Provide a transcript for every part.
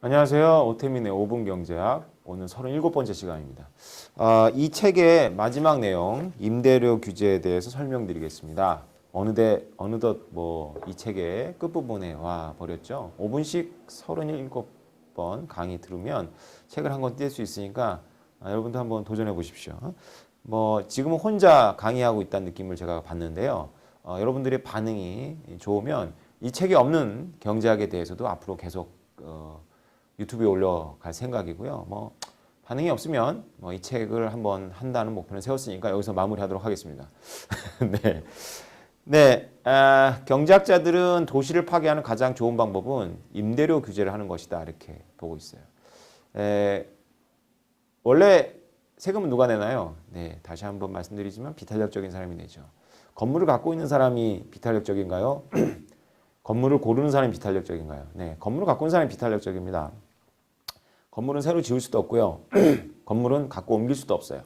안녕하세요. 오태민의 5분 경제학. 오늘 37번째 시간입니다. 이 책의 마지막 내용, 임대료 규제에 대해서 설명드리겠습니다. 어느덧 이 책의 끝부분에 와 버렸죠. 5분씩 37번 강의 들으면 책을 한 권 뗄 수 있으니까 여러분도 한번 도전해 보십시오. 지금은 혼자 강의하고 있다는 느낌을 제가 받는데요. 여러분들의 반응이 좋으면 이 책에 없는 경제학에 대해서도 앞으로 계속 유튜브에 올려갈 생각이고요. 반응이 없으면 이 책을 한번 한다는 목표를 세웠으니까 여기서 마무리하도록 하겠습니다. 경제학자들은 도시를 파괴하는 가장 좋은 방법은 임대료 규제를 하는 것이다 이렇게 보고 있어요. 원래 세금은 누가 내나요? 다시 한번 말씀드리지만 비탄력적인 사람이 내죠. 건물을 갖고 있는 사람이 비탄력적인가요? 건물을 고르는 사람이 비탄력적인가요? 건물을 갖고 있는 사람이 비탄력적입니다. 건물은 새로 지을 수도 없고요. 건물은 갖고 옮길 수도 없어요.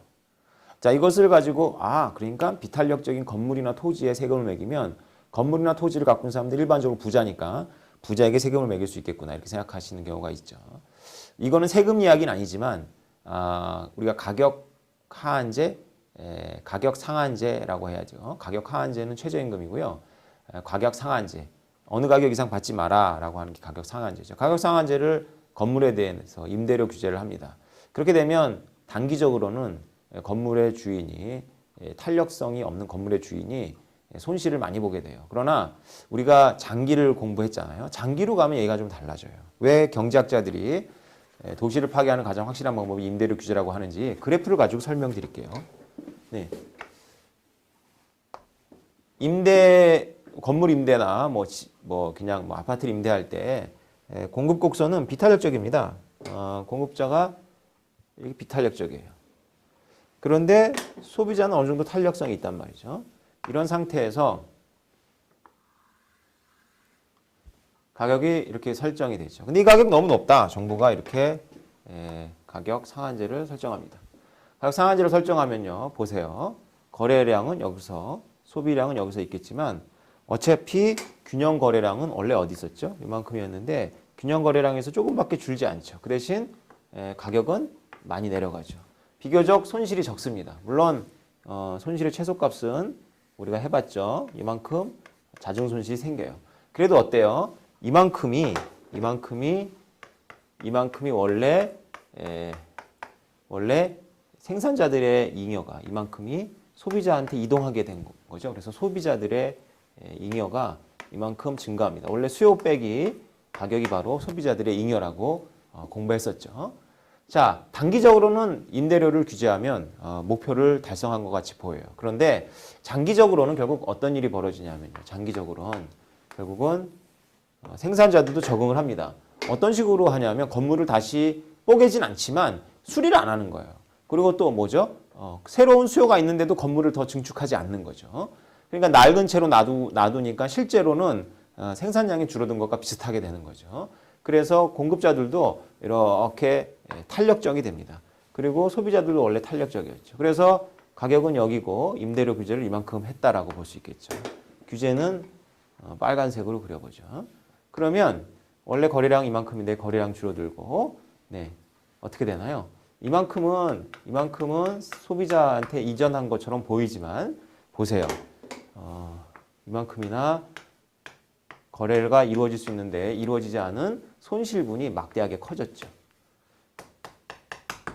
자, 이것을 가지고 그러니까 비탄력적인 건물이나 토지에 세금을 매기면 건물이나 토지를 갖고 있는 사람들 일반적으로 부자니까 부자에게 세금을 매길 수 있겠구나 이렇게 생각하시는 경우가 있죠. 이거는 세금 이야기는 아니지만 우리가 가격 하한제, 가격 상한제라고 해야죠. 가격 하한제는 최저임금이고요. 가격 상한제, 어느 가격 이상 받지 마라라고 하는 게 가격 상한제죠. 가격 상한제를 건물에 대해서 임대료 규제를 합니다. 그렇게 되면 단기적으로는 건물의 주인이 탄력성이 없는 건물의 주인이 손실을 많이 보게 돼요. 그러나 우리가 장기를 공부했잖아요. 장기로 가면 얘기가 좀 달라져요. 왜 경제학자들이 도시를 파괴하는 가장 확실한 방법이 임대료 규제라고 하는지 그래프를 가지고 설명드릴게요. 건물 임대나 그냥 아파트를 임대할 때 공급 곡선은 비탄력적입니다. 공급자가 이렇게 비탄력적이에요. 그런데 소비자는 어느 정도 탄력성이 있단 말이죠. 이런 상태에서 가격이 이렇게 설정이 되죠. 근데 이 가격 너무 높다. 정부가 이렇게 가격 상한제를 설정합니다. 가격 상한제를 설정하면요. 보세요. 거래량은 여기서, 소비량은 여기서 있겠지만 어차피 균형 거래량은 원래 어디 있었죠? 이만큼이었는데 균형 거래량에서 조금밖에 줄지 않죠. 그 대신 가격은 많이 내려가죠. 비교적 손실이 적습니다. 물론 손실의 최소값은 우리가 해봤죠. 이만큼 자중 손실이 생겨요. 그래도 어때요? 이만큼이 원래 생산자들의 잉여가 이만큼이 소비자한테 이동하게 된 거죠. 그래서 소비자들의 잉여가 이만큼 증가합니다. 원래 수요 빼기 가격이 바로 소비자들의 잉여라고 공부했었죠. 자, 단기적으로는 임대료를 규제하면 목표를 달성한 것 같이 보여요. 그런데 장기적으로는 결국 어떤 일이 벌어지냐면요. 장기적으로는 결국은 생산자들도 적응을 합니다. 어떤 식으로 하냐면 건물을 다시 뽀개진 않지만 수리를 안 하는 거예요. 그리고 또 뭐죠? 새로운 수요가 있는데도 건물을 더 증축하지 않는 거죠. 그러니까 낡은 채로 놔두니까 실제로는 생산량이 줄어든 것과 비슷하게 되는 거죠. 그래서 공급자들도 이렇게 탄력적이 됩니다. 그리고 소비자들도 원래 탄력적이었죠. 그래서 가격은 여기고 임대료 규제를 이만큼 했다라고 볼 수 있겠죠. 규제는 빨간색으로 그려보죠. 그러면 원래 거래량 이만큼인데 거래량 줄어들고 어떻게 되나요? 이만큼은 소비자한테 이전한 것처럼 보이지만 보세요. 이만큼이나 거래가 이루어질 수 있는데 이루어지지 않은 손실분이 막대하게 커졌죠.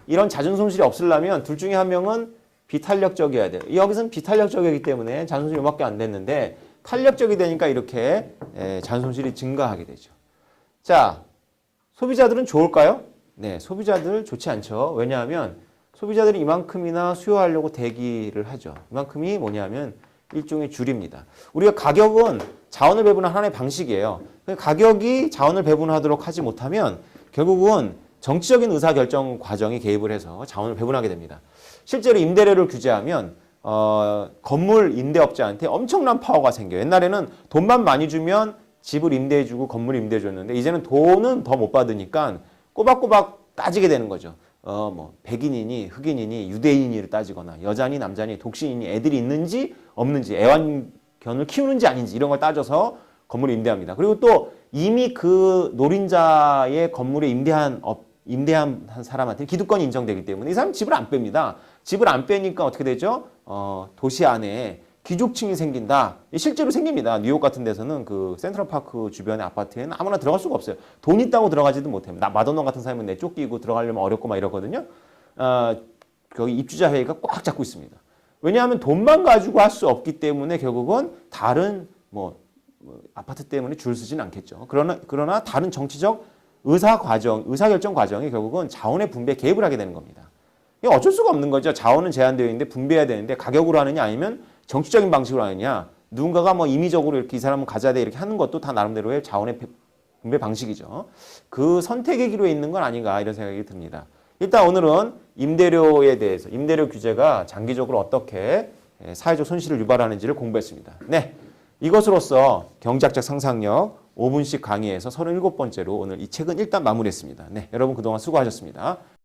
이런 잦은 손실이 없으려면 둘 중에 한 명은 비탄력적이어야 돼요. 여기서는 비탄력적이기 때문에 잦은 손실이 이만밖에 안 됐는데 탄력적이 되니까 이렇게 잦은 손실이 증가하게 되죠. 자, 소비자들은 좋을까요? 소비자들 좋지 않죠. 왜냐하면 소비자들이 이만큼이나 수요하려고 대기를 하죠. 이만큼이 뭐냐면 일종의 줄입니다. 우리가 가격은 자원을 배분하는 하나의 방식이에요. 가격이 자원을 배분하도록 하지 못하면 결국은 정치적인 의사결정 과정이 개입을 해서 자원을 배분하게 됩니다. 실제로 임대료를 규제하면 건물 임대업자한테 엄청난 파워가 생겨요. 옛날에는 돈만 많이 주면 집을 임대해주고 건물 임대해줬는데 이제는 돈은 더 못 받으니까 꼬박꼬박 따지게 되는 거죠. 백인이니 흑인이니 유대인이를 따지거나 여자니 남자니 독신이니 애들이 있는지 없는지 애완견을 키우는지 아닌지 이런 걸 따져서 건물을 임대합니다. 그리고 또 이미 그 노린자의 건물에 임대한 사람한테 기득권이 인정되기 때문에 이 사람은 집을 안 뺍니다. 집을 안 빼니까 어떻게 되죠? 도시 안에 귀족층이 생긴다. 실제로 생깁니다. 뉴욕 같은 데서는 그 센트럴파크 주변의 아파트에는 아무나 들어갈 수가 없어요. 돈 있다고 들어가지도 못합니다. 마돈나 같은 사람은 내쫓기고 들어가려면 어렵고 막 이러거든요. 거기 입주자 회의가 꽉 잡고 있습니다. 왜냐하면 돈만 가지고 할 수 없기 때문에 결국은 다른 아파트 때문에 줄 서지는 않겠죠. 그러나 다른 정치적 의사결정 과정이 결국은 자원의 분배에 개입을 하게 되는 겁니다. 이게 어쩔 수가 없는 거죠. 자원은 제한되어 있는데 분배해야 되는데 가격으로 하느냐 아니면 정치적인 방식으로 하느냐. 누군가가 임의적으로 이렇게 이 사람은 가져야 돼 이렇게 하는 것도 다 나름대로의 자원의 분배 방식이죠. 그 선택의 기로에 있는 건 아닌가 이런 생각이 듭니다. 일단 오늘은 임대료에 대해서 임대료 규제가 장기적으로 어떻게 사회적 손실을 유발하는지를 공부했습니다. 네, 이것으로써 경제학적 상상력 5분씩 강의에서 37번째로 오늘 이 책은 일단 마무리했습니다. 네, 여러분 그동안 수고하셨습니다.